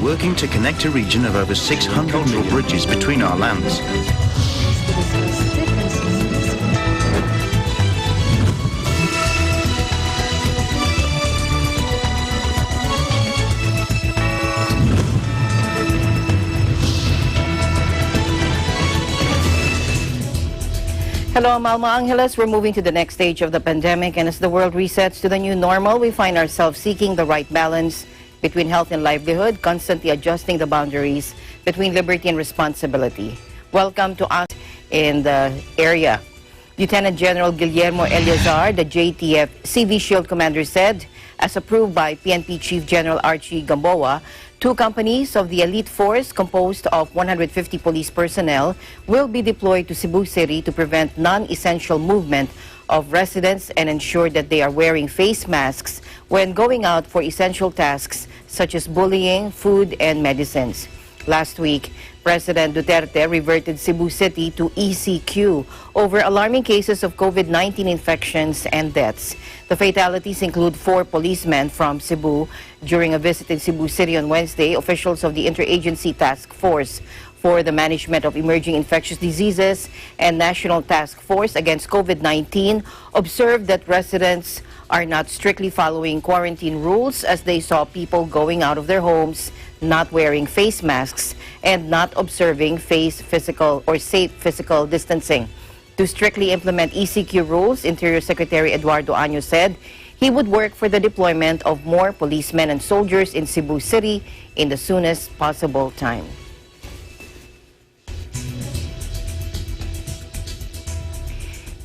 working to connect a region of over 600 cultural bridges between our lands. Hello, Malma Angeles. We're moving to the next stage of the pandemic, and as the world resets to the new normal, we find ourselves seeking the right balance between health and livelihood, constantly adjusting the boundaries between liberty and responsibility. Welcome to us in the area. Lieutenant General Guillermo Eleazar, the JTF CV Shield Commander, said, as approved by PNP Chief General Archie Gamboa, 2 companies of the elite force composed of 150 police personnel will be deployed to Cebu City to prevent non-essential movement of residents and ensure that they are wearing face masks when going out for essential tasks such as bullying, food, and medicines. Last week, President Duterte reverted Cebu City to ECQ over alarming cases of COVID-19 infections and deaths. The fatalities include 4 policemen from Cebu. During a visit in Cebu City on Wednesday, officials of the Interagency Task Force for the Management of Emerging Infectious Diseases and National Task Force Against COVID-19 observed that residents are not strictly following quarantine rules as they saw people going out of their homes, not wearing face masks, and not observing safe physical distancing. To strictly implement ECQ rules, Interior Secretary Eduardo Año said he would work for the deployment of more policemen and soldiers in Cebu City in the soonest possible time.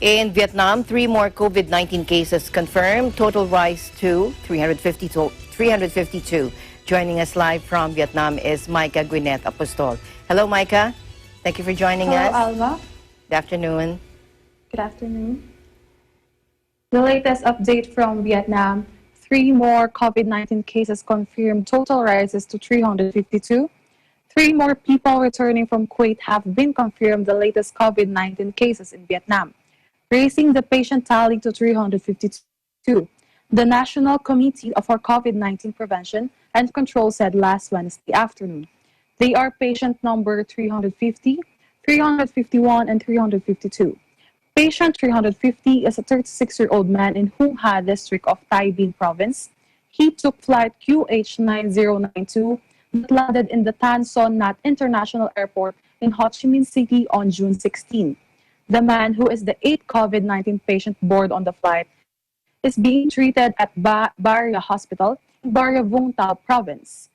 In Vietnam, 3 more COVID-19 cases confirmed, total rise to 352. Joining us live from Vietnam is Micah Gwyneth Apostol. Hello, Micah. Thank you for joining us. Hello, Alma. Good afternoon. Good afternoon. The latest update from Vietnam, 3 more COVID-19 cases confirmed, total rises to 352. 3 more people returning from Kuwait have been confirmed the latest COVID-19 cases in Vietnam, raising the patient tally to 352. The National Committee for COVID-19 Prevention and Control said last Wednesday afternoon. They are patient number 350, 351, and 352. Patient 350 is a 36-year-old man in Hung Ha district of Tay Binh province. He took flight QH9092 that landed in the Tan Son Nhat International Airport in Ho Chi Minh City on June 16. The man, who is the 8th COVID-19 patient aboard on the flight, is being treated at Barya Hospital in Barya Vung Tau province.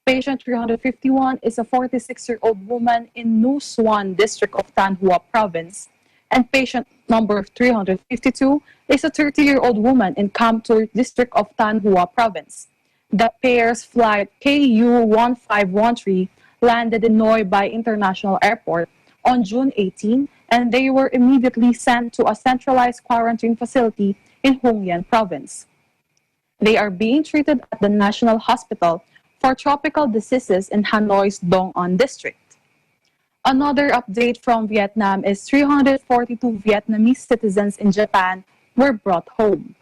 Patient 351 is a 46-year-old woman in Nu Xuan district of Tan Hoa province. And patient number 352 is a 30-year-old woman in Kam Tur district of Tan Hoa province. The pair's flight KU1513 landed in Noi Bai International Airport on June 18, and they were immediately sent to a centralized quarantine facility in Hung Yen province. They are being treated at the National Hospital for Tropical Diseases in Hanoi's Dong An district. Another update from Vietnam is 342 Vietnamese citizens in Japan were brought home.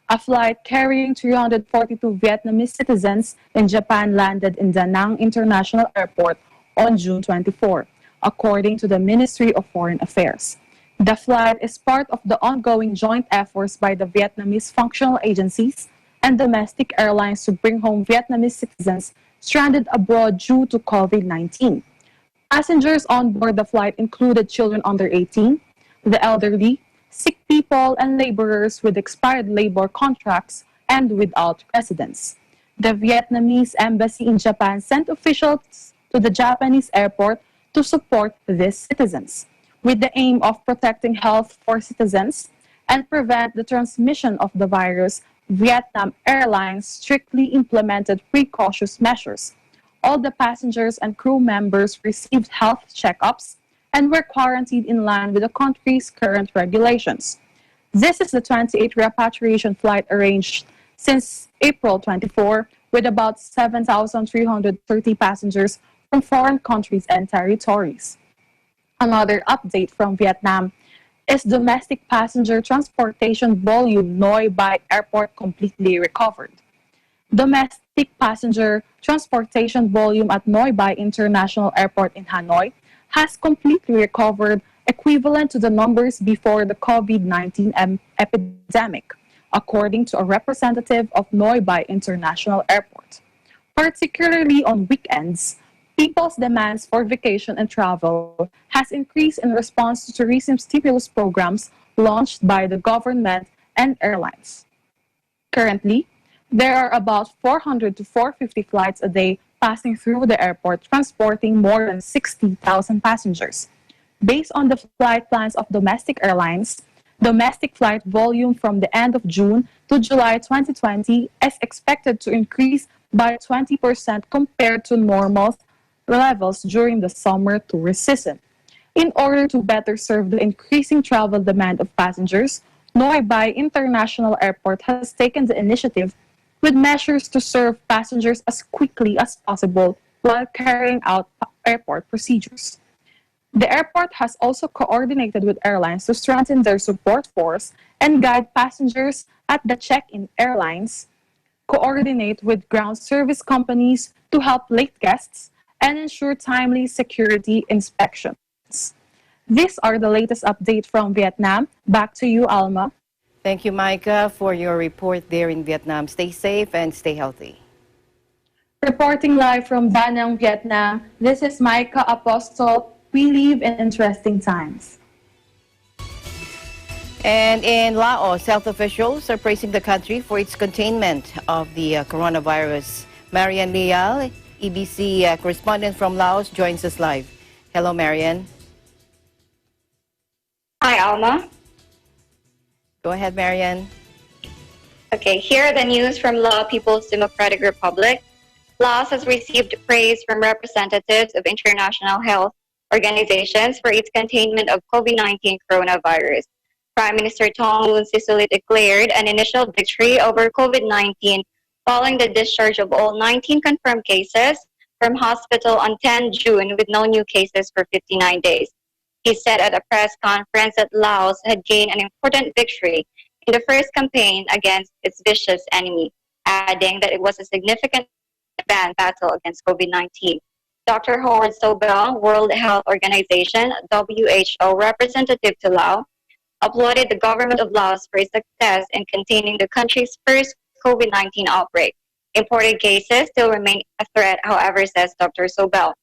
A flight carrying 342 Vietnamese citizens in Japan landed in Da Nang International Airport on June 24, according to the Ministry of Foreign Affairs. The flight is part of the ongoing joint efforts by the Vietnamese functional agencies and domestic airlines to bring home Vietnamese citizens stranded abroad due to COVID-19. Passengers on board the flight included children under 18, the elderly, sick people, and laborers with expired labor contracts and without residence. The Vietnamese embassy in Japan sent officials to the Japanese airport to support these citizens, with the aim of protecting health for citizens and prevent the transmission of the virus. Vietnam Airlines strictly implemented precautious measures. All the passengers and crew members received health checkups and were quarantined in line with the country's current regulations. This is the 28th repatriation flight arranged since April 24, with about 7,330 passengers from foreign countries and territories. Another update from Vietnam is domestic passenger transportation volume Noi Bai Airport completely recovered. domestic passenger transportation volume at Noi Bai International Airport in Hanoi has completely recovered, equivalent to the numbers before the COVID-19 epidemic, according to a representative of Noi Bai International Airport. Particularly on weekends, people's demands for vacation and travel has increased in response to tourism stimulus programs launched by the government and airlines. Currently, there are about 400 to 450 flights a day passing through the airport, transporting more than 60,000 passengers. Based on the flight plans of domestic airlines, domestic flight volume from the end of June to July 2020 is expected to increase by 20% compared to normal levels during the summer tourist season. In order to better serve the increasing travel demand of passengers, Noi Bai International Airport has taken the initiative with measures to serve passengers as quickly as possible while carrying out airport procedures. The airport has also coordinated with airlines to strengthen their support force and guide passengers at the check-in. Airlines coordinate with ground service companies to help late guests and ensure timely security inspections. These are the latest update from Vietnam. Back to you, Alma. Thank you, Micah, for your report there in Vietnam. Stay safe and stay healthy. Reporting live from Da Nang, Vietnam, this is Micah Apostle. We live in interesting times. And in Laos, health officials are praising the country for its containment of the coronavirus. Marian Leal, EBC correspondent from Laos, joins us live. Hello, Marian. Hi, Alma. Go ahead, Marian. Okay, here are the news from Laos People's Democratic Republic. Laos has received praise from representatives of international health organizations for its containment of COVID-19 coronavirus. Prime Minister Thongloun Sisoulith declared an initial victory over COVID-19 following the discharge of all 19 confirmed cases from hospital on 10 June with no new cases for 59 days. He said at a press conference that Laos had gained an important victory in the first campaign against its vicious enemy, adding that it was a significant battle against COVID-19. Dr. Howard Sobel, World Health Organization, WHO representative to Laos, applauded the government of Laos for its success in containing the country's first COVID-19 outbreak. Imported cases still remain a threat, however, says Dr. Sobel.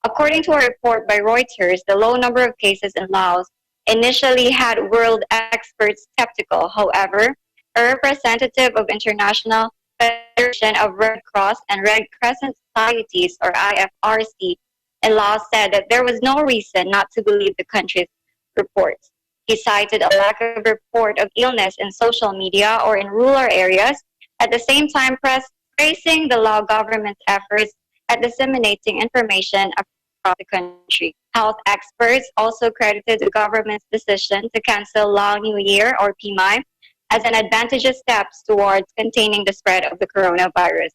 According to a report by Reuters, the low number of cases in Laos initially had world experts skeptical. However, a representative of International Federation of Red Cross and Red Crescent Societies, or IFRC, in Laos said that there was no reason not to believe the country's reports. He cited a lack of report of illness in social media or in rural areas, at the same time praising the Lao government's efforts at disseminating information across the country. Health experts also credited the government's decision to cancel Lao New Year, or PMI, as an advantageous step towards containing the spread of the coronavirus.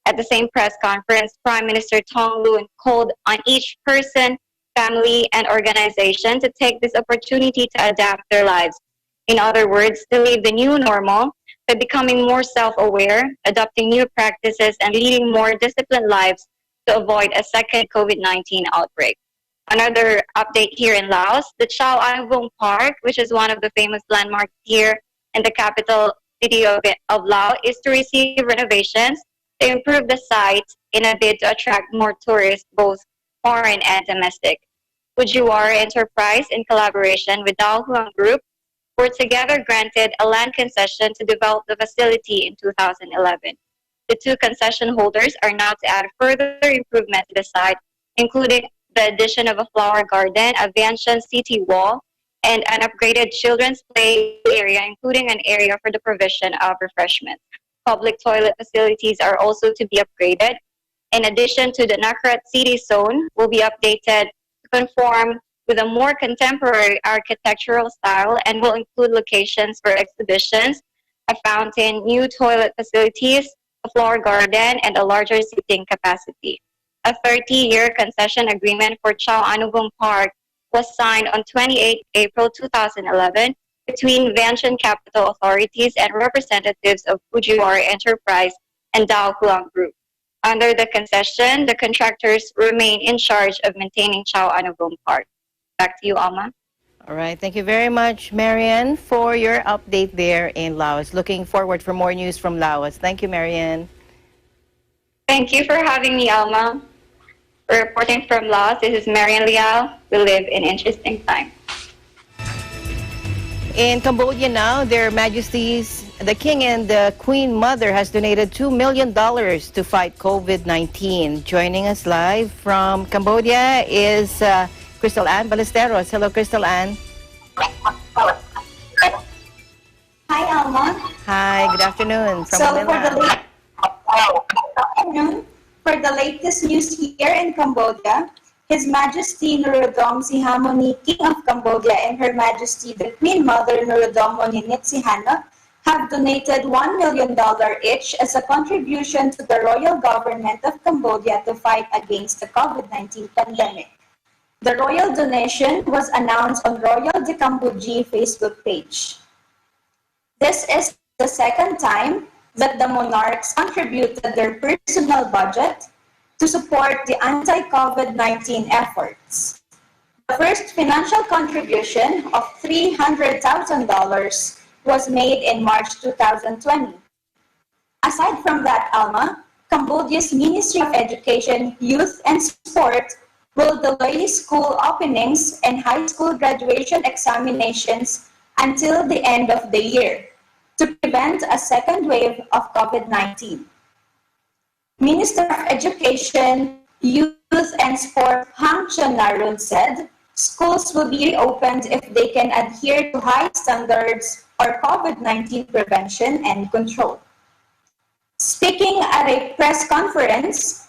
At the same press conference, Prime Minister Thongloun called on each person, family, and organization to take this opportunity to adapt their lives. In other words, to live the new normal by becoming more self-aware, adopting new practices, and leading more disciplined lives to avoid a second COVID-19 outbreak. Another update here in Laos, the Chao An Vung Park, which is one of the famous landmarks here in the capital city of Laos, is to receive renovations to improve the site in a bid to attract more tourists, both foreign and domestic. Fujiwara Enterprise, in collaboration with Dao Huang Group, were together granted a land concession to develop the facility in 2011. The two concession holders are now to add further improvements to the site, including the addition of a flower garden, a Vientiane city wall, and an upgraded children's play area, including an area for the provision of refreshments. Public toilet facilities are also to be upgraded. In addition to the Nakrat City Zone, will be updated to conform with a more contemporary architectural style and will include locations for exhibitions, a fountain, new toilet facilities, a flower garden, and a larger seating capacity. A 30-year concession agreement for Chao Anubong Park was signed on 28 April 2011 between Vientiane Capital Authorities and representatives of Fujiwara Enterprise and Dao Huang Group. Under the concession, the contractors remain in charge of maintaining Chao Anubong Park. Back to you, Alma. All right. Thank you very much, Marian, for your update there in Laos. Looking forward for more news from Laos. Thank you, Marian. Thank you for having me, Alma. Reporting from Laos, this is Marian Liao. We live in interesting times. In Cambodia now, Their Majesties, the King and the Queen Mother has donated $2 million to fight COVID-19. Joining us live from Cambodia is Crystal Ann Ballesteros. Hello, Crystal Ann. Hi, Alma. Hi, good afternoon from So Manila. for the latest news here in Cambodia, His Majesty Norodom Sihamoni, King of Cambodia, and Her Majesty the Queen Mother Norodom Moninit Sihanouk have donated $1 million each as a contribution to the royal government of Cambodia to fight against the COVID-19 pandemic. The royal donation was announced on Royal de Cambodia Facebook page. This is the second time that the monarchs contributed their personal budget to support the anti-COVID-19 efforts. The first financial contribution of $300,000 was made in March 2020. Aside from that, Alma, Cambodia's Ministry of Education, Youth and Sport will delay school openings and high school graduation examinations until the end of the year to prevent a second wave of COVID-19. Minister of Education, Youth and Sport Hang Chonarun said schools will be reopened if they can adhere to high standards for COVID-19 prevention and control. Speaking at a press conference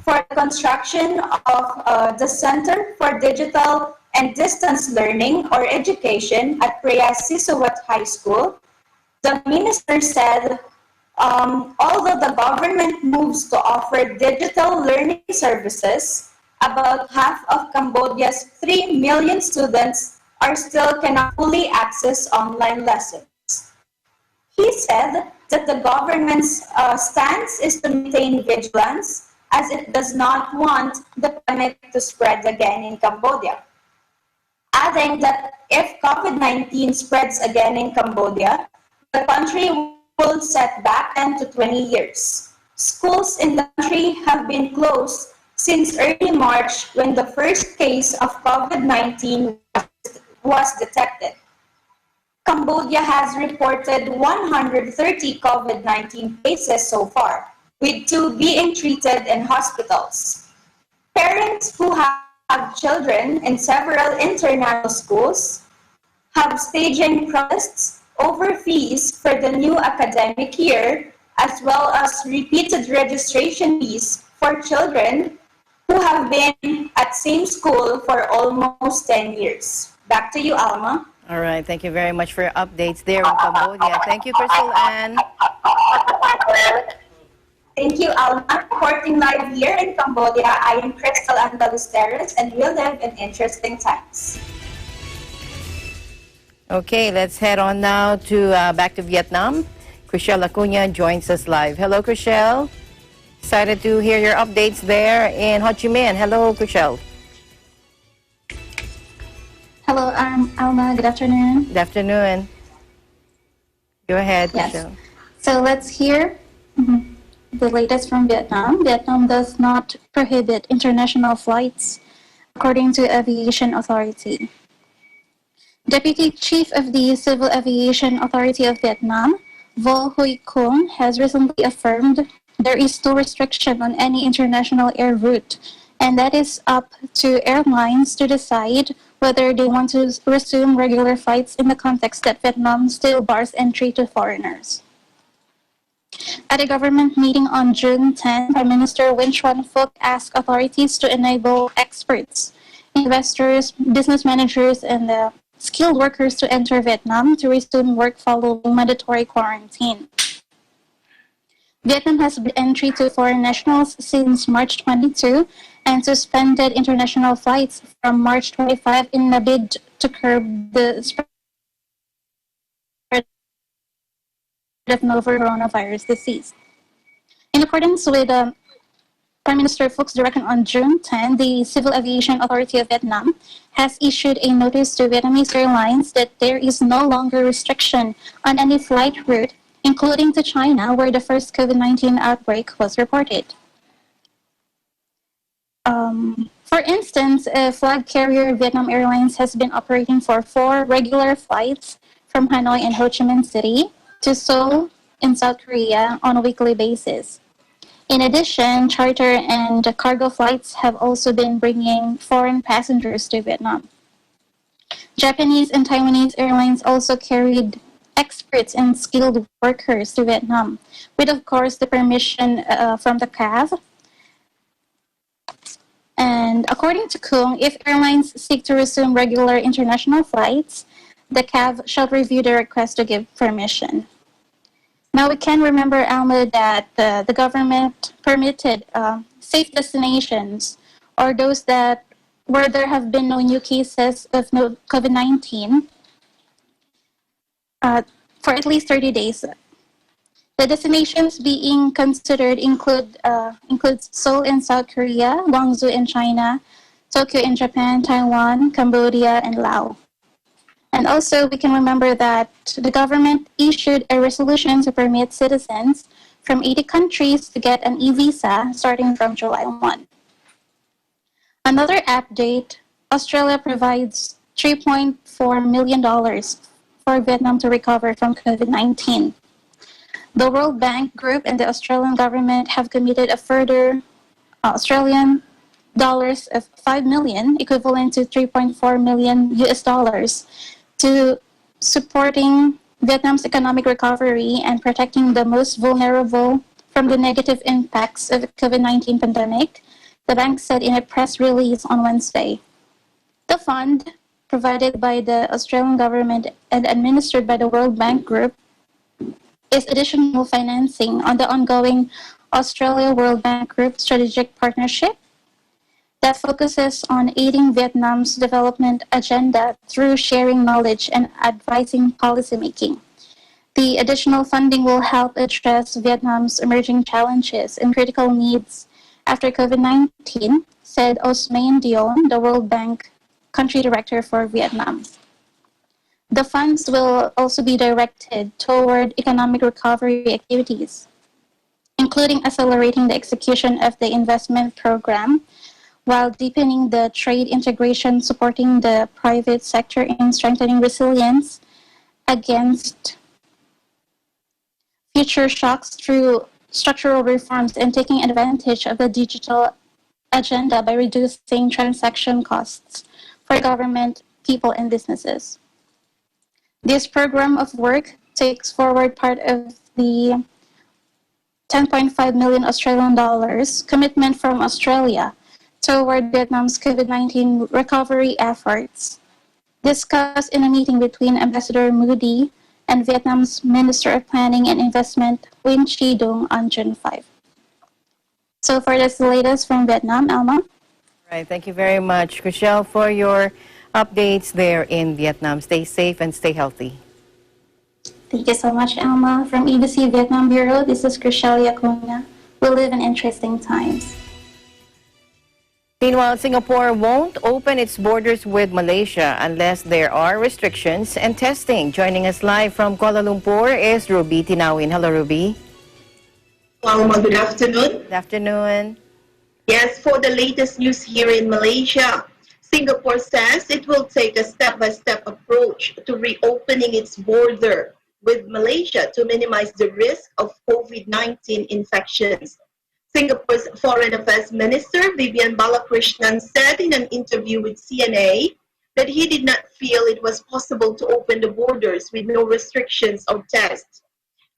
for the construction of the Center for Digital and Distance Learning or Education at Preah Sisuwat High School, the minister said, although the government moves to offer digital learning services, about half of Cambodia's 3 million students are still cannot fully access online lessons. He said that the government's stance is to maintain vigilance as it does not want the pandemic to spread again in Cambodia. Adding that if COVID-19 spreads again in Cambodia, the country will set back 10 to 20 years. Schools in the country have been closed since early March when the first case of COVID-19 was detected. Cambodia has reported 130 COVID-19 cases so far, with 2 being treated in hospitals. Parents who have children in several international schools have staging protests over fees for the new academic year, as well as repeated registration fees for children who have been at same school for almost 10 years. Back to you, Alma. All right. Thank you very much for your updates there in Cambodia. Thank you, Crystal Ann. Thank you, Alma. Reporting live here in Cambodia, I am Crystal Ann Ballesteros, and we live in interesting times. Okay, let's head on now to back to Vietnam. Chriselle Acuna joins us live. Hello, Chriselle. Excited to hear your updates there in Ho Chi Minh. Hello, Chriselle. Hello, Alma. Good afternoon. Good afternoon. Go ahead, Yes. Chriselle. So let's hear the latest from Vietnam. Vietnam does not prohibit international flights, according to Aviation Authority. Deputy Chief of the Civil Aviation Authority of Vietnam, Vo Huy Kung, has recently affirmed there is no restriction on any international air route, and that is up to airlines to decide whether they want to resume regular flights in the context that Vietnam still bars entry to foreigners. At a government meeting on June 10, Prime Minister Nguyen Xuan Phuc asked authorities to enable experts, investors, business managers, and skilled workers to enter Vietnam to resume work following mandatory quarantine. Vietnam has been entry to foreign nationals since March 22 and suspended international flights from March 25 in a bid to curb the spread of novel coronavirus disease. In accordance with Prime Minister Phuc's direction on June 10, the Civil Aviation Authority of Vietnam has issued a notice to Vietnamese airlines that there is no longer restriction on any flight route, including to China, where the first COVID-19 outbreak was reported. For instance, a flag carrier Vietnam Airlines has been operating for 4 regular flights from Hanoi and Ho Chi Minh City to Seoul in South Korea on a weekly basis. In addition, charter and cargo flights have also been bringing foreign passengers to Vietnam. Japanese and Taiwanese airlines also carried experts and skilled workers to Vietnam, with, of course, the permission from the CAV. And according to Kung, if airlines seek to resume regular international flights, the CAV shall review the request to give permission. Now we can remember, Alma, that the government permitted safe destinations, or those that where there have been no new cases of COVID-19 for at least 30 days. The destinations being considered includes Seoul in South Korea, Gwangju in China, Tokyo in Japan, Taiwan, Cambodia, and Laos. And also, we can remember that the government issued a resolution to permit citizens from 80 countries to get an e-visa starting from July 1. Another update, Australia provides $3.4 million for Vietnam to recover from COVID-19. The World Bank Group and the Australian government have committed a further Australian dollars of 5 million, equivalent to 3.4 million US dollars, to supporting Vietnam's economic recovery and protecting the most vulnerable from the negative impacts of the COVID-19 pandemic, the bank said in a press release on Wednesday. The fund, provided by the Australian government and administered by the World Bank Group, is additional financing on the ongoing Australia-World Bank Group strategic partnership that focuses on aiding Vietnam's development agenda through sharing knowledge and advising policymaking. The additional funding will help address Vietnam's emerging challenges and critical needs after COVID-19, said Osman Dion, the World Bank Country Director for Vietnam. The funds will also be directed toward economic recovery activities, including accelerating the execution of the investment program while deepening the trade integration, supporting the private sector in strengthening resilience against future shocks through structural reforms and taking advantage of the digital agenda by reducing transaction costs for government, people, and businesses. This program of work takes forward part of the 10.5 million Australian dollars commitment from Australia toward Vietnam's COVID-19 recovery efforts, discussed in a meeting between Ambassador Moody and Vietnam's Minister of Planning and Investment, Nguyen Chi Dung, on June 5. So for this, the latest from Vietnam, Alma. All right, thank you very much, Chriselle, for your updates there in Vietnam. Stay safe and stay healthy. Thank you so much, Alma. From EBC Vietnam Bureau, this is Chriselle Acuna. We live in interesting times. Meanwhile, Singapore won't open its borders with Malaysia unless there are restrictions and testing. Joining us live from Kuala Lumpur is Ruby Tinawin. Hello, Ruby. Alma, good afternoon. Good afternoon. Yes, for the latest news here in Malaysia, Singapore says it will take a step-by-step approach to reopening its border with Malaysia to minimize the risk of COVID-19 infections. Singapore's Foreign Affairs Minister Vivian Balakrishnan said in an interview with CNA that he did not feel it was possible to open the borders with no restrictions or tests,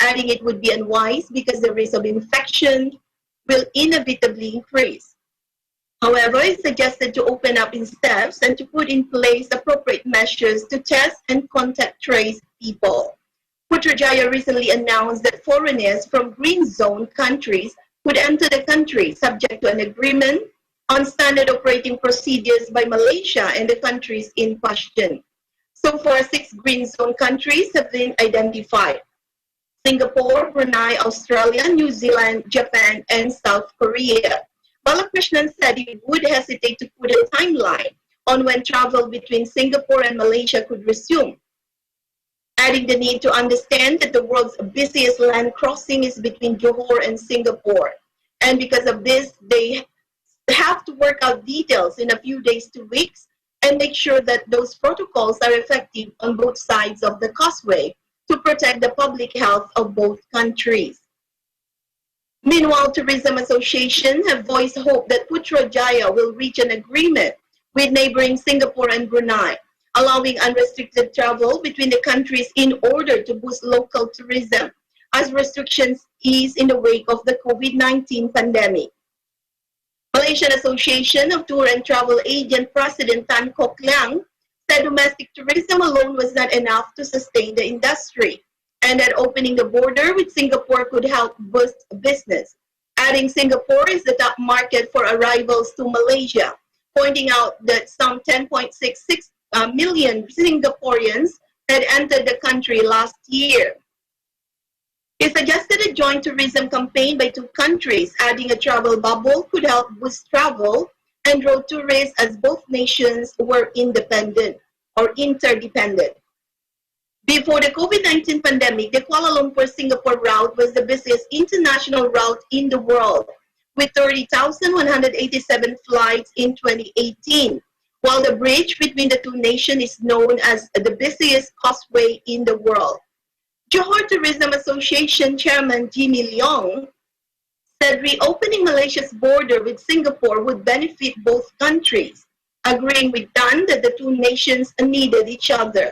adding it would be unwise because the risk of infection will inevitably increase. However, he suggested to open up in steps and to put in place appropriate measures to test and contact trace people. Putrajaya recently announced that foreigners from green zone countries could enter the country subject to an agreement on standard operating procedures by Malaysia and the countries in question. So far, 6 green zone countries have been identified. Singapore, Brunei, Australia, New Zealand, Japan, and South Korea. Balakrishnan said he would hesitate to put a timeline on when travel between Singapore and Malaysia could resume, adding the need to understand that the world's busiest land crossing is between Johor and Singapore. And because of this, they have to work out details in a few days to weeks and make sure that those protocols are effective on both sides of the causeway to protect the public health of both countries. Meanwhile, tourism associations have voiced hope that Putrajaya will reach an agreement with neighboring Singapore and Brunei, allowing unrestricted travel between the countries in order to boost local tourism as restrictions ease in the wake of the COVID-19 pandemic. Malaysian Association of Tour and Travel Agent President Tan Kok Leang said domestic tourism alone was not enough to sustain the industry, and that opening the border with Singapore could help boost business, adding Singapore is the top market for arrivals to Malaysia, pointing out that some 10.66 million Singaporeans had entered the country last year. He suggested a joint tourism campaign by two countries, adding a travel bubble could help boost travel and draw tourists as both nations were interdependent. Before the COVID-19 pandemic, the Kuala Lumpur-Singapore route was the busiest international route in the world, with 30,187 flights in 2018, while the bridge between the two nations is known as the busiest causeway in the world. Johor Tourism Association Chairman Jimmy Leong said reopening Malaysia's border with Singapore would benefit both countries, agreeing with Tan that the two nations needed each other.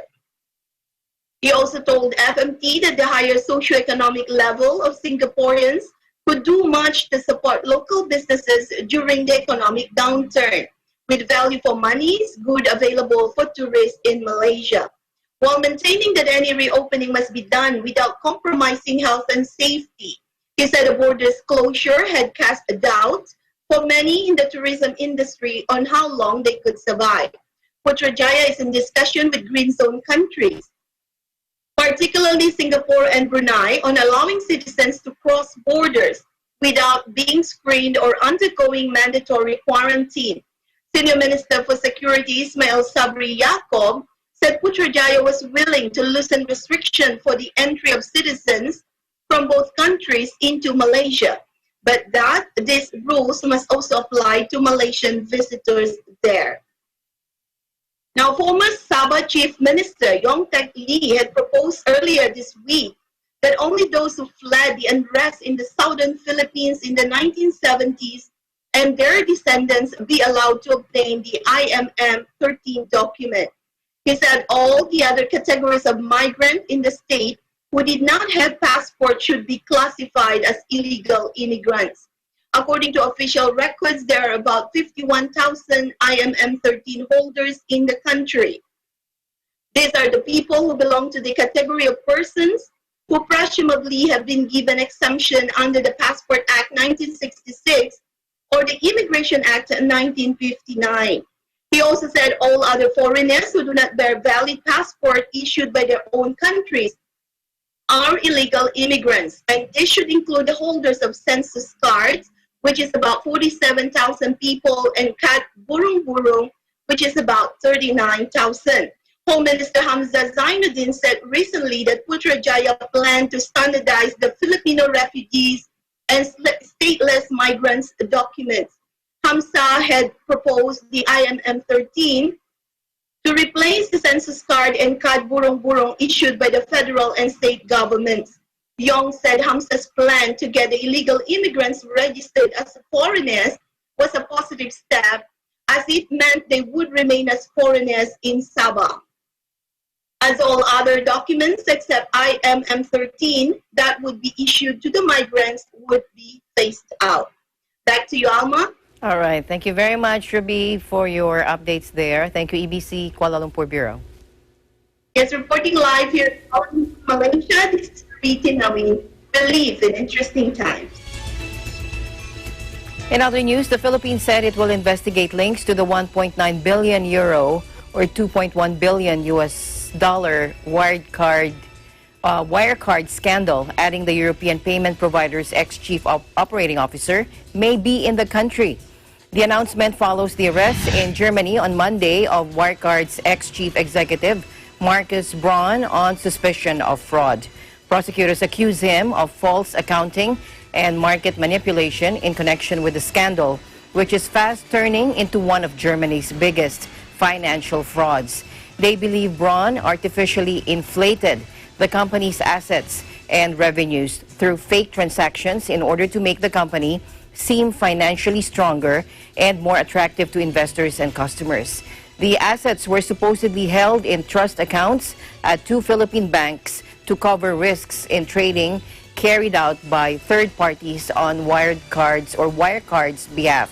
He also told FMT that the higher socioeconomic level of Singaporeans could do much to support local businesses during the economic downturn, with value for money is good available for tourists in Malaysia, while maintaining that any reopening must be done without compromising health and safety. He said the border's closure had cast a doubt for many in the tourism industry on how long they could survive. Putrajaya is in discussion with Green Zone countries, particularly Singapore and Brunei, on allowing citizens to cross borders without being screened or undergoing mandatory quarantine. Senior Minister for Security Ismail Sabri Yaakob said Putrajaya was willing to loosen restrictions for the entry of citizens from both countries into Malaysia, but that these rules must also apply to Malaysian visitors there. Now, former Sabah Chief Minister Yong Tek Lee had proposed earlier this week that only those who fled the unrest in the southern Philippines in the 1970s and their descendants be allowed to obtain the IMM 13 document. He said all the other categories of migrants in the state who did not have passports should be classified as illegal immigrants. According to official records, there are about 51,000 IMM 13 holders in the country. These are the people who belong to the category of persons who presumably have been given exemption under the Passport Act 1966 or the Immigration Act 1959. He also said all other foreigners who do not bear valid passport issued by their own countries are illegal immigrants, and this should include the holders of census cards, which is about 47,000 people, and Kat Burung Burung, which is about 39,000. Home Minister Hamzah Zainuddin said recently that Putrajaya planned to standardize the Filipino refugees and stateless migrants' documents. Hamzah had proposed the IMM 13 to replace the census card and Kad Burung Burung issued by the federal and state governments. Yong said Hamzah's plan to get the illegal immigrants registered as foreigners was a positive step, as it meant they would remain as foreigners in Sabah. As all other documents except IMM 13 that would be issued to the migrants would be phased out. Back to you, Alma. All right. Thank you very much, Ruby, for your updates there. Thank you, EBC Kuala Lumpur Bureau. Yes, reporting live here in Malaysia. This is Rita Nawi. Believe in interesting times. In other news, the Philippines said it will investigate links to the 1.9 billion euro or $2.1 billion US wired card Wirecard scandal, adding the European payment provider's ex-chief operating officer may be in the country. The announcement follows the arrest in Germany on Monday of Wirecard's ex-chief executive, Markus Braun, on suspicion of fraud. Prosecutors accuse him of false accounting and market manipulation in connection with the scandal, which is fast turning into one of Germany's biggest financial frauds. They believe Braun artificially inflated the company's assets and revenues through fake transactions in order to make the company seem financially stronger and more attractive to investors and customers. The assets were supposedly held in trust accounts at 2 Philippine banks to cover risks in trading carried out by third parties on Wirecard's behalf.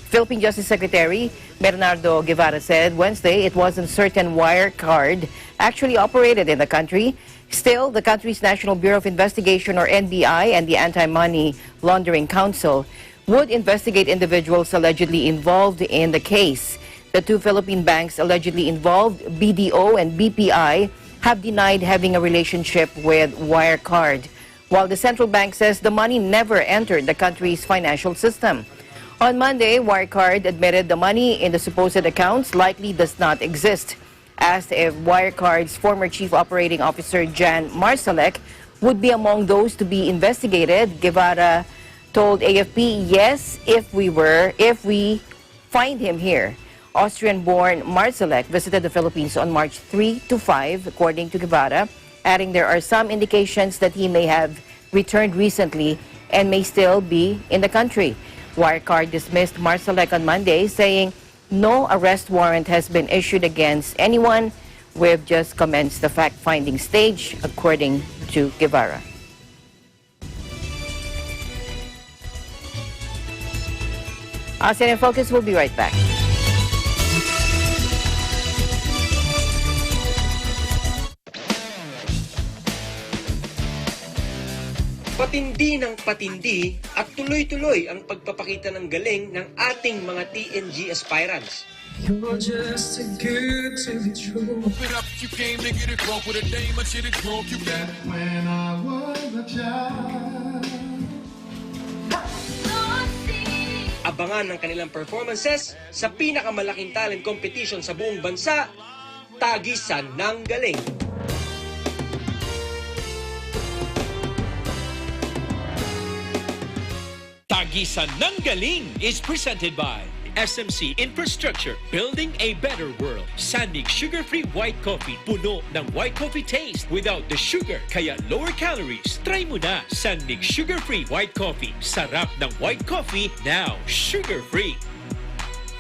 Philippine Justice Secretary Bernardo Guevara said Wednesday it wasn't certain Wirecard actually operated in the country. Still, the country's National Bureau of Investigation, or NBI, and the Anti-Money Laundering Council would investigate individuals allegedly involved in the case. The 2 Philippine banks allegedly involved, BDO and BPI, have denied having a relationship with Wirecard, while the central bank says the money never entered the country's financial system. On Monday, Wirecard admitted the money in the supposed accounts likely does not exist. Asked if Wirecard's former chief operating officer, Jan Marsalek, would be among those to be investigated, Guevara told AFP, yes, if we find him here. Austrian-born Marsalek visited the Philippines on March 3 to 5, according to Guevara, adding there are some indications that he may have returned recently and may still be in the country. Wirecard dismissed Marsalek on Monday, saying no arrest warrant has been issued against anyone. We've just commenced the fact-finding stage, according to Guevara. ASEAN in Focus will be right back. Patindi ng patindi at tuloy-tuloy ang pagpapakita ng galing ng ating mga TNG aspirants. You're just too good to be true. Open up, you came to get it wrong with a dame, I should have drunk you back when I was a child. Abangan ng kanilang performances sa pinakamalaking talent competition sa buong bansa, Tagisan ng Galing. Tagisan ng Galing is presented by SMC Infrastructure, building a better world. Sandig sugar-free white coffee, puno ng white coffee taste without the sugar, kaya lower calories. Try mo na Sandig sugar-free white coffee. Sarap ng white coffee, now sugar-free.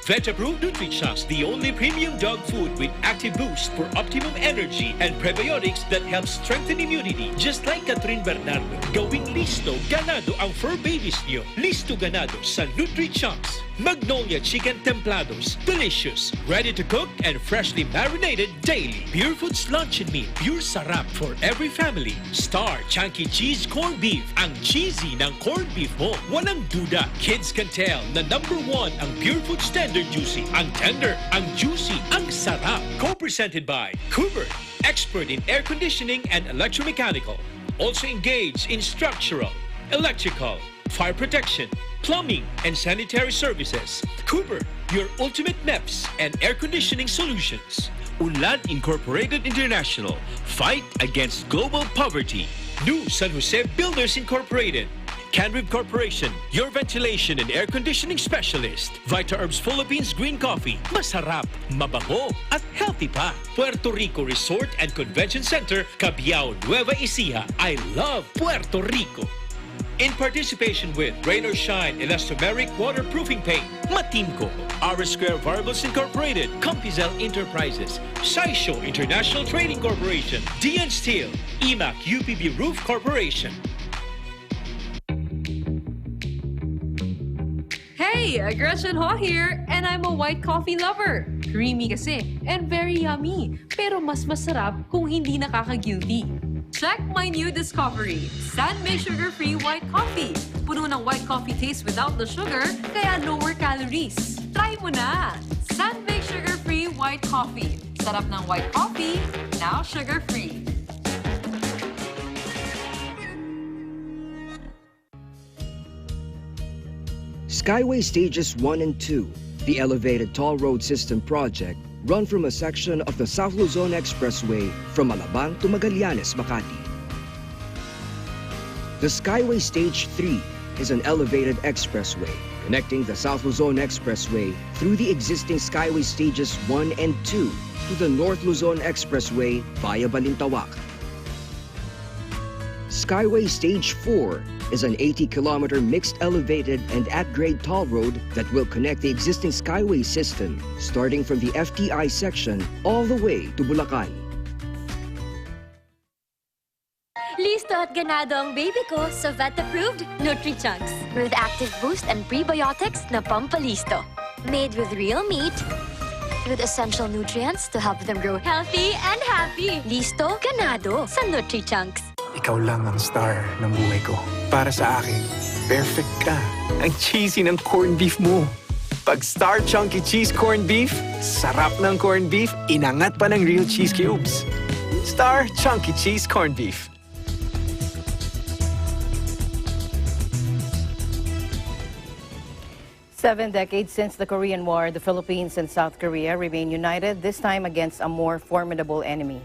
Vetabrew Nutrichos, the only premium dog food with active boost for optimum energy and prebiotics that help strengthen immunity. Just like Catherine Bernardo, gawing listo ganado ang fur babies niyo. Listo ganado sa Nutrichos. Magnolia Chicken Templados, delicious, ready to cook and freshly marinated daily. PUREFOODS Luncheon Meat, pure sarap for every family. Star Chunky Cheese Corned Beef, ang cheesy ng corned beef mo. Walang duda, kids can tell na #1 ang PUREFOODS Tender Juicy. Ang tender, ang juicy, ang sarap. Co-presented by Cooper, expert in air conditioning and electromechanical. Also engaged in structural, electrical, fire protection, plumbing, and sanitary services. Cooper, your ultimate MEPS and air conditioning solutions. Unlad Incorporated International, fight against global poverty. New San Jose Builders Incorporated. Canrib Corporation, your ventilation and air conditioning specialist. Vita Herbs Philippines Green Coffee, masarap, mabango, at healthy pa. Puerto Rico Resort and Convention Center, Cabiao, Nueva Ecija. I love Puerto Rico. In participation with Rain or Shine Elastomeric Waterproofing Paint, Matimco, R Square Variables Incorporated, Compizel Enterprises, Saisho International Trading Corporation, DN Steel, IMAC UPV Roof Corporation. Hey, Gretchen Ho here, and I'm a white coffee lover. Creamy kasi, and very yummy. Pero mas masarap kung hindi nakaka-guilty. Check my new discovery, San-Made Sugar-Free White Coffee. Puno ng white coffee taste without the sugar, kaya lower calories. Try mo na! San-Made Sugar-Free White Coffee. Sarap ng white coffee, now sugar-free. Skyway Stages 1 and 2, the elevated toll road system project, run from a section of the South Luzon Expressway from Alabang to Magallanes, Makati. The Skyway Stage 3 is an elevated expressway connecting the South Luzon Expressway through the existing Skyway Stages 1 and 2 to the North Luzon Expressway via Balintawak. Skyway Stage 4 is an 80-kilometer mixed elevated and at-grade toll road that will connect the existing Skyway system starting from the FTI section all the way to Bulacan. Listo at ganado ang baby ko sa vet-approved Nutri-Chunks with active boost and prebiotics na pampalisto. Made with real meat, with essential nutrients to help them grow healthy and happy. Listo, ganado sa Nutri-Chunks. Ikaw lang ang star ng buhay ko. Para sa akin, perfect ka. Ang cheesy ng corned beef mo. Pag Star Chunky Cheese Corned Beef, sarap ng corned beef, inangat pa ng real cheese cubes. Star Chunky Cheese Corned Beef. Seven decades since the Korean War, the Philippines and South Korea remain united, this time against a more formidable enemy,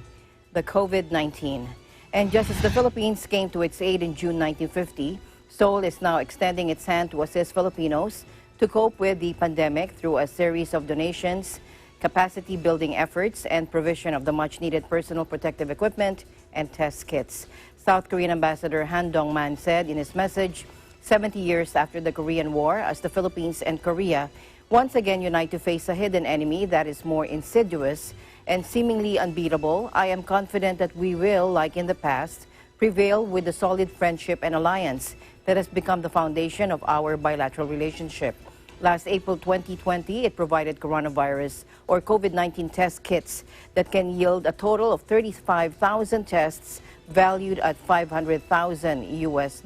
the COVID-19. And just as the Philippines came to its aid in June 1950, Seoul is now extending its hand to assist Filipinos to cope with the pandemic through a series of donations, capacity-building efforts, and provision of the much-needed personal protective equipment and test kits. South Korean Ambassador Han Dong-man said in his message, 70 years after the Korean War, as the Philippines and Korea once again unite to face a hidden enemy that is more insidious and seemingly unbeatable, I am confident that we will, like in the past, prevail with the solid friendship and alliance that has become the foundation of our bilateral relationship. Last April 2020, it provided coronavirus or COVID-19 test kits that can yield a total of 35,000 tests valued at $500,000 US,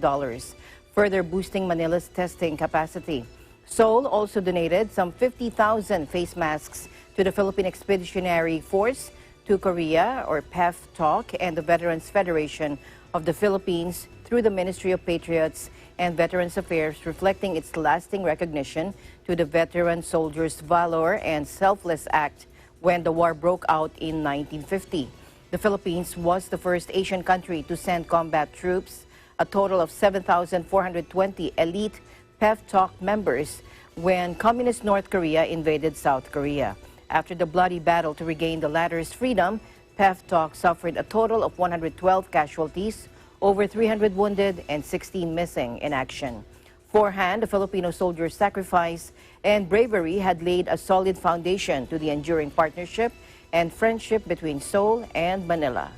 further boosting Manila's testing capacity. Seoul also donated some 50,000 face masks to the Philippine Expeditionary Force, to Korea, or PEF-TOC, and the Veterans Federation of the Philippines through the Ministry of Patriots and Veterans Affairs, reflecting its lasting recognition to the veteran soldiers' valor and selfless act when the war broke out in 1950. The Philippines was the first Asian country to send combat troops, a total of 7,420 elite PEF-TOC members, when Communist North Korea invaded South Korea. After the bloody battle to regain the latter's freedom, PEF-TOC suffered a total of 112 casualties, over 300 wounded, and 16 missing in action. Forehand, the Filipino soldiers' sacrifice and bravery had laid a solid foundation to the enduring partnership and friendship between Seoul and Manila.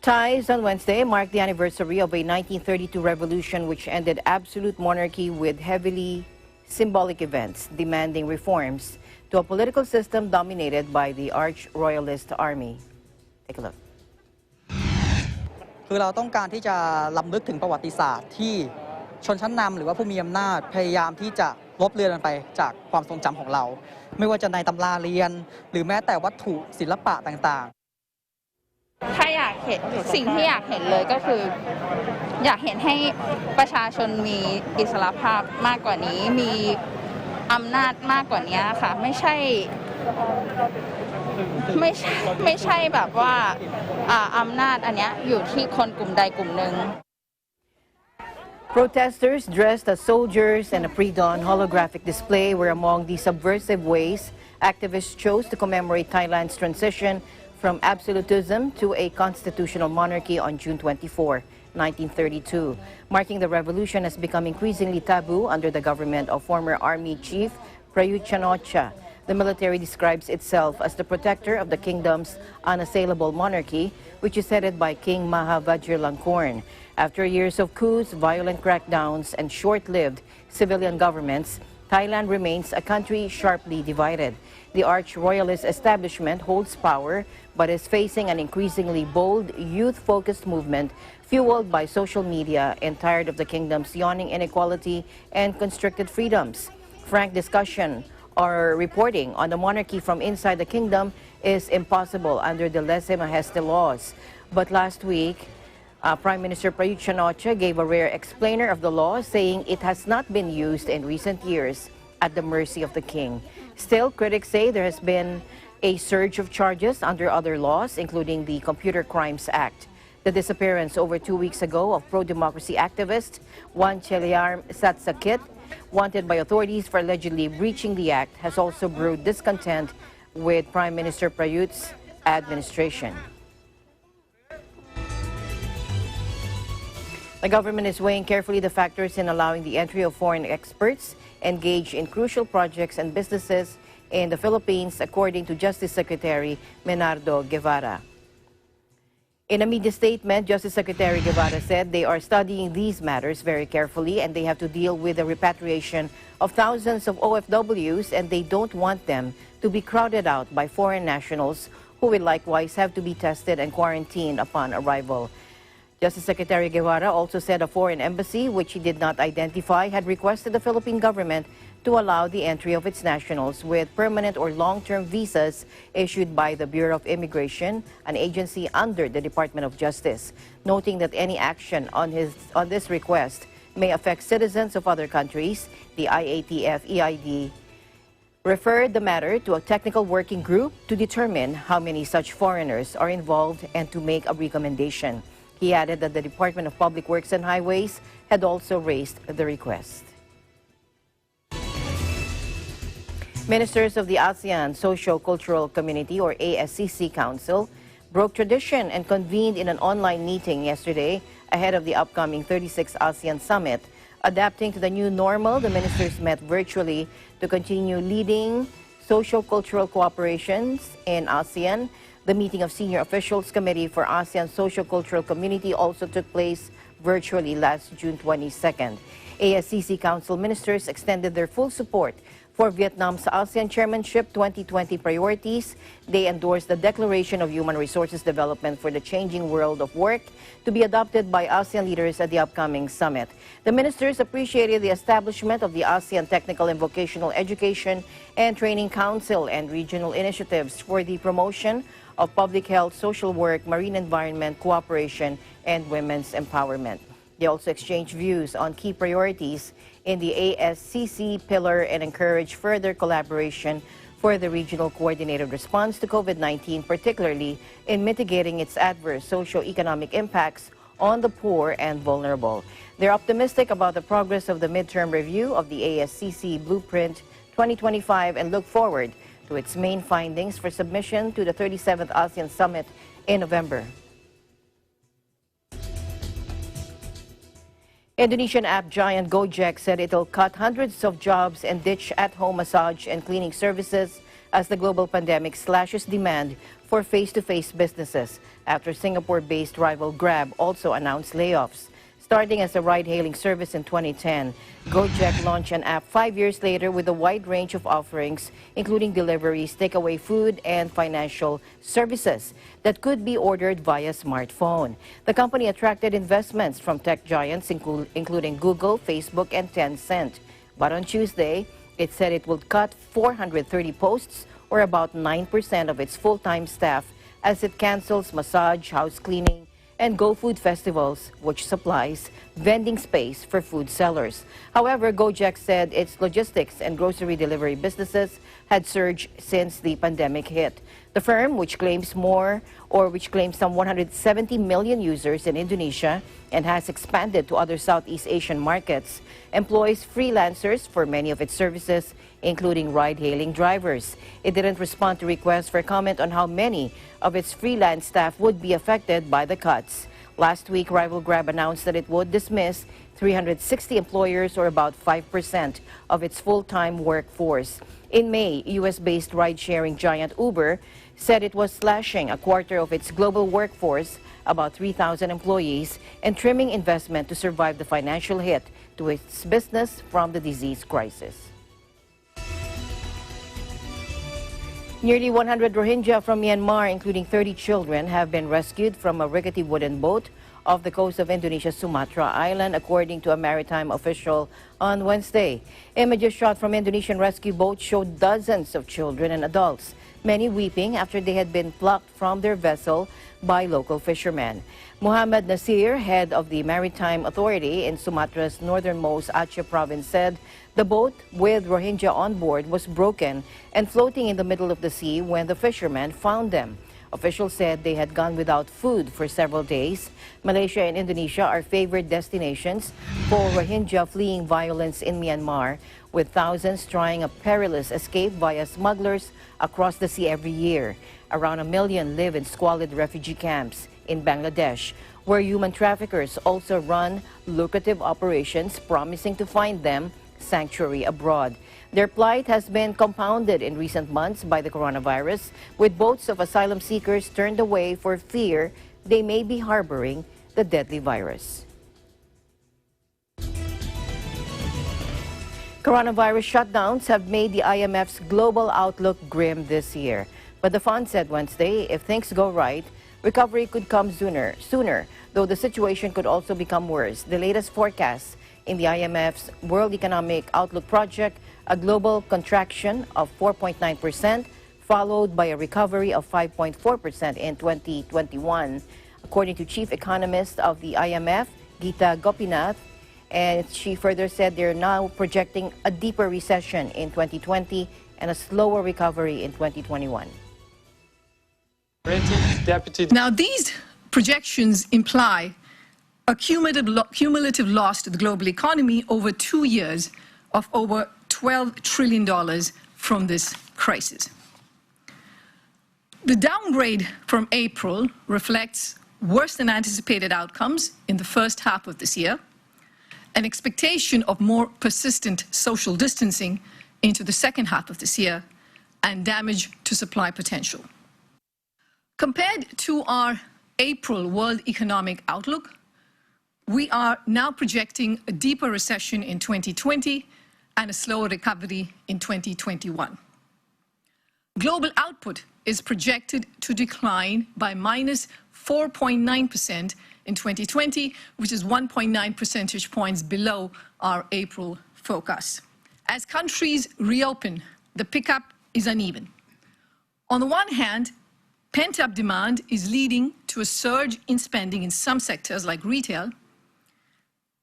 Ties on Wednesday marked the anniversary of a 1932 revolution which ended absolute monarchy with heavily symbolic events demanding reforms to a political system dominated by the arch-royalist army. Take a look. คือเราต้องการที่จะรำลึกถึงประวัติศาสตร์ที่ชนชั้นนำหรือว่าผู้มีอำนาจพยายามที่จะลบเลือนไปจากความทรงจำของเราไม่ว่าจะในตำราเรียนหรือแม้แต่วัตถุศิลปะต่างๆ ถ้าอยากเห็นสิ่งที่อยากเห็นเลยก็คืออยากเห็นให้ประชาชนมีอิสรภาพมากกว่านี้มีอำนาจมากกว่านี้ค่ะไม่ใช่แบบว่าอำนาจอันเนี้ยอยู่ที่คนกลุ่มใดกลุ่มหนึ่ง Protesters dressed as soldiers and a pre-dawn holographic display were among the subversive ways activists chose to commemorate Thailand's transition from absolutism to a constitutional monarchy on June 24, 1932. Marking the revolution has become increasingly taboo under the government of former Army Chief Prayut Chan-o-cha. The military describes itself as the protector of the kingdom's unassailable monarchy, which is headed by King Maha Vajiralongkorn. After years of coups, violent crackdowns, and short-lived civilian governments, Thailand remains a country sharply divided. The arch-royalist establishment holds power, but is facing an increasingly bold, youth-focused movement fueled by social media and tired of the kingdom's yawning inequality and constricted freedoms. Frank discussion or reporting on the monarchy from inside the kingdom is impossible under the lese-majeste laws. But last week, Prime Minister Prayut Chan-o-cha gave a rare explainer of the law, saying it has not been used in recent years at the mercy of the king. Still, critics say there has been a surge of charges under other laws, including the Computer Crimes Act. The disappearance over 2 weeks ago of pro-democracy activist Juan Cheliarm Satsakit, wanted by authorities for allegedly breaching the act, has also brewed discontent with Prime Minister Prayut's administration. The government is weighing carefully the factors in allowing the entry of foreign experts engaged in crucial projects and businesses in the Philippines, according to Justice Secretary Menardo Guevara. In a media statement, Justice Secretary Guevara said they are studying these matters very carefully and they have to deal with the repatriation of thousands of OFWs, and they don't want them to be crowded out by foreign nationals who will likewise have to be tested and quarantined upon arrival. Justice Secretary Guevara also said a foreign embassy, which he did not identify, had requested the Philippine government to allow the entry of its nationals with permanent or long-term visas issued by the Bureau of Immigration, an agency under the Department of Justice, noting that any action on this request may affect citizens of other countries. The IATF-EID referred the matter to a technical working group to determine how many such foreigners are involved and to make a recommendation. He added that the Department of Public Works and Highways had also raised the request. Ministers of the ASEAN Socio-Cultural Community, or ASCC Council, broke tradition and convened in an online meeting yesterday ahead of the upcoming 36th ASEAN Summit. Adapting to the new normal, the ministers met virtually to continue leading socio-cultural cooperations in ASEAN. The meeting of Senior Officials Committee for ASEAN Socio-Cultural Community also took place virtually last June 22nd. ASCC Council ministers extended their full support for Vietnam's ASEAN Chairmanship 2020 priorities. They endorsed the Declaration of Human Resources Development for the Changing World of Work to be adopted by ASEAN leaders at the upcoming summit. The ministers appreciated the establishment of the ASEAN Technical and Vocational Education and Training Council and regional initiatives for the promotion of public health, social work, marine environment, cooperation, and women's empowerment. They also exchanged views on key priorities in the ASCC pillar and encouraged further collaboration for the regional coordinated response to COVID-19, particularly in mitigating its adverse socio-economic impacts on the poor and vulnerable. They're optimistic about the progress of the midterm review of the ASCC Blueprint 2025 and look forward to its main findings for submission to the 37th ASEAN Summit in November. Indonesian app giant Gojek said it'll cut hundreds of jobs and ditch at-home massage and cleaning services as the global pandemic slashes demand for face-to-face businesses after Singapore-based rival Grab also announced layoffs. Starting as a ride-hailing service in 2010, Gojek launched an app 5 years later with a wide range of offerings, including deliveries, takeaway food, and financial services that could be ordered via smartphone. The company attracted investments from tech giants, including Google, Facebook, and Tencent. But on Tuesday, it said it would cut 430 posts, or about 9% of its full-time staff, as it cancels massage, house cleaning, and Go Food festivals, which supplies vending space for food sellers. However, Gojek said its logistics and grocery delivery businesses had surged since the pandemic hit. The firm, which claims some 170 million users in Indonesia and has expanded to other Southeast Asian markets, employs freelancers for many of its services, including ride-hailing drivers. It didn't respond to requests for comment on how many of its freelance staff would be affected by the cuts. Last week, rival Grab announced that it would dismiss 360 employers, or about 5% of its full-time workforce. In May, U.S.-based ride-sharing giant Uber said it was slashing a quarter of its global workforce, about 3,000 employees, and trimming investment to survive the financial hit to its business from the disease crisis. Nearly 100 Rohingya from Myanmar, including 30 children, have been rescued from a rickety wooden boat off the coast of Indonesia's Sumatra Island, according to a maritime official on Wednesday. Images shot from Indonesian rescue boats showed dozens of children and adults, many weeping after they had been plucked from their vessel by local fishermen. Muhammad Nasir, head of the Maritime Authority in Sumatra's northernmost Aceh province, said the boat with Rohingya on board was broken and floating in the middle of the sea when the fishermen found them. Officials said they had gone without food for several days. Malaysia and Indonesia are favored destinations for Rohingya fleeing violence in Myanmar, with thousands trying a perilous escape via smugglers across the sea every year. Around 1 million live in squalid refugee camps in Bangladesh, where human traffickers also run lucrative operations promising to find them sanctuary abroad. Their plight has been compounded in recent months by the coronavirus, with boats of asylum seekers turned away for fear they may be harboring the deadly virus. Coronavirus shutdowns have made the IMF's global outlook grim this year. But the fund said Wednesday, if things go right, recovery could come sooner, though the situation could also become worse. The latest forecast in the IMF's World Economic Outlook project, a global contraction of 4.9%, followed by a recovery of 5.4% in 2021. According to chief economist of the IMF, Geeta Gopinath, and she further said they're now projecting a deeper recession in 2020 and a slower recovery in 2021. Now, these projections imply a cumulative loss to the global economy over 2 years of over $12 trillion from this crisis. The downgrade from April reflects worse than anticipated outcomes in the first half of this year, an expectation of more persistent social distancing into the second half of this year, and damage to supply potential. Compared to our April World Economic Outlook, we are now projecting a deeper recession in 2020 and a slower recovery in 2021. Global output is projected to decline by minus 4.9% in 2020, which is 1.9 percentage points below our April forecast. As countries reopen, the pickup is uneven. On the one hand, pent-up demand is leading to a surge in spending in some sectors like retail.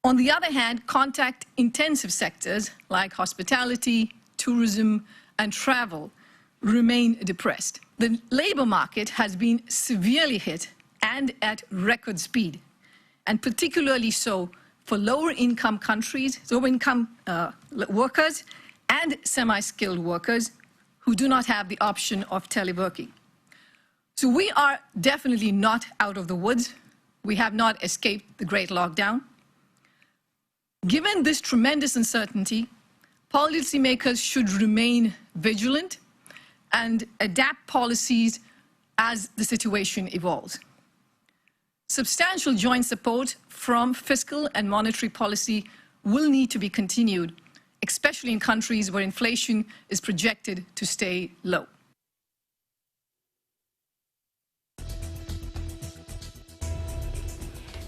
On the other hand, contact-intensive sectors like hospitality, tourism, and travel remain depressed. The labor market has been severely hit and at record speed, and particularly so for lower-income countries, low-income workers, and semi-skilled workers who do not have the option of teleworking. So we are definitely not out of the woods. We have not escaped the Great Lockdown. Given this tremendous uncertainty, policymakers should remain vigilant and adapt policies as the situation evolves. Substantial joint support from fiscal and monetary policy will need to be continued, especially in countries where inflation is projected to stay low.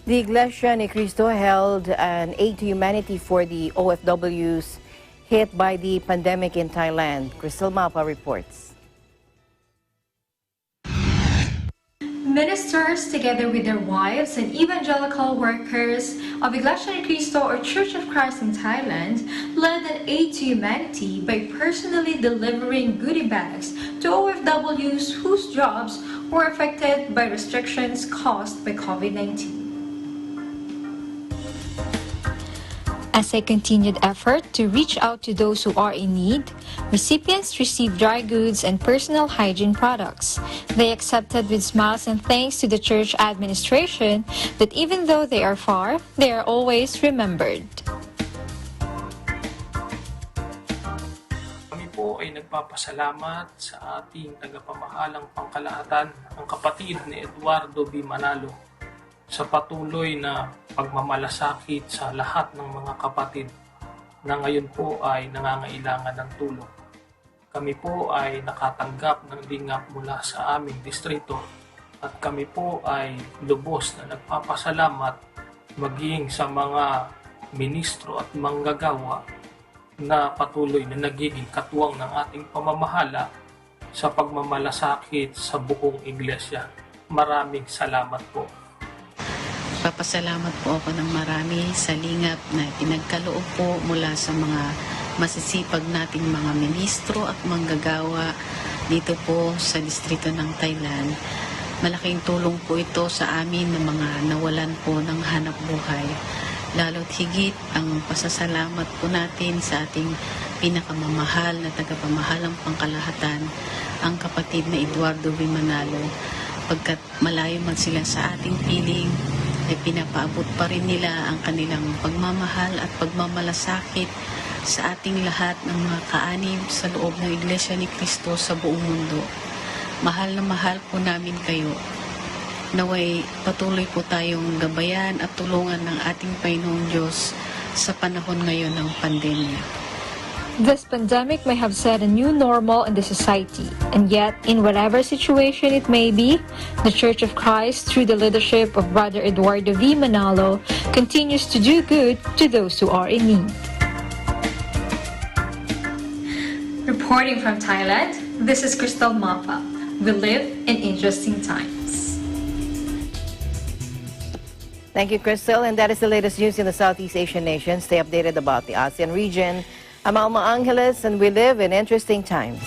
The Iglesia Ni Cristo held an aid to humanity for the OFWs hit by the pandemic in Thailand. Crystal Mapa reports. Ministers, together with their wives and evangelical workers of Iglesia Ni Cristo or Church of Christ in Thailand, led an aid to humanity by personally delivering goodie bags to OFWs whose jobs were affected by restrictions caused by COVID-19. As a continued effort to reach out to those who are in need, recipients received dry goods and personal hygiene products. They accepted with smiles and thanks to the church administration that even though they are far, they are always remembered. Kami po ay nagpapasalamat sa ating tagapamahalang pangkalahatan, ang kapatid ni Eduardo B. Manalo, sa patuloy na pagmamalasakit sa lahat ng mga kapatid na ngayon po ay nangangailangan ng tulong. Kami po ay nakatanggap ng lingap mula sa aming distrito At kami po ay lubos na nagpapasalamat maging sa mga ministro at manggagawa na patuloy na nagiging katuwang ng ating pamamahala sa pagmamalasakit sa buong iglesia. Maraming salamat po. Papasalamat po ako ng marami sa lingap na pinagkaloob po mula sa mga masisipag nating mga ministro at manggagawa dito po sa distrito ng Thailand. Malaking tulong po ito sa amin ng mga nawalan po ng hanap buhay. Lalo't higit ang pasasalamat po natin sa ating pinakamamahal na tagapamahalang pangkalahatan, ang kapatid na Eduardo V. Manalo. Pagkat malayo man sila sa ating piling, ay pinapaabot pa rin nila ang kanilang pagmamahal at pagmamalasakit sa ating lahat ng mga kaanib sa loob ng Iglesia ni Cristo sa buong mundo. Mahal na mahal po namin kayo. Naway patuloy po tayong gabayan at tulungan ng ating Panginoong Diyos sa panahon ngayon ng pandemya. This pandemic may have set a new normal in the society, and yet, in whatever situation it may be, the Church of Christ, through the leadership of Brother Eduardo V. Manalo, continues to do good to those who are in need. Reporting from Thailand, this is Crystal Mapa. We live in interesting times. Thank you, Crystal. And that is the latest news in the Southeast Asian nations. Stay updated about the ASEAN region. I'm Alma Angeles, and we live in interesting times.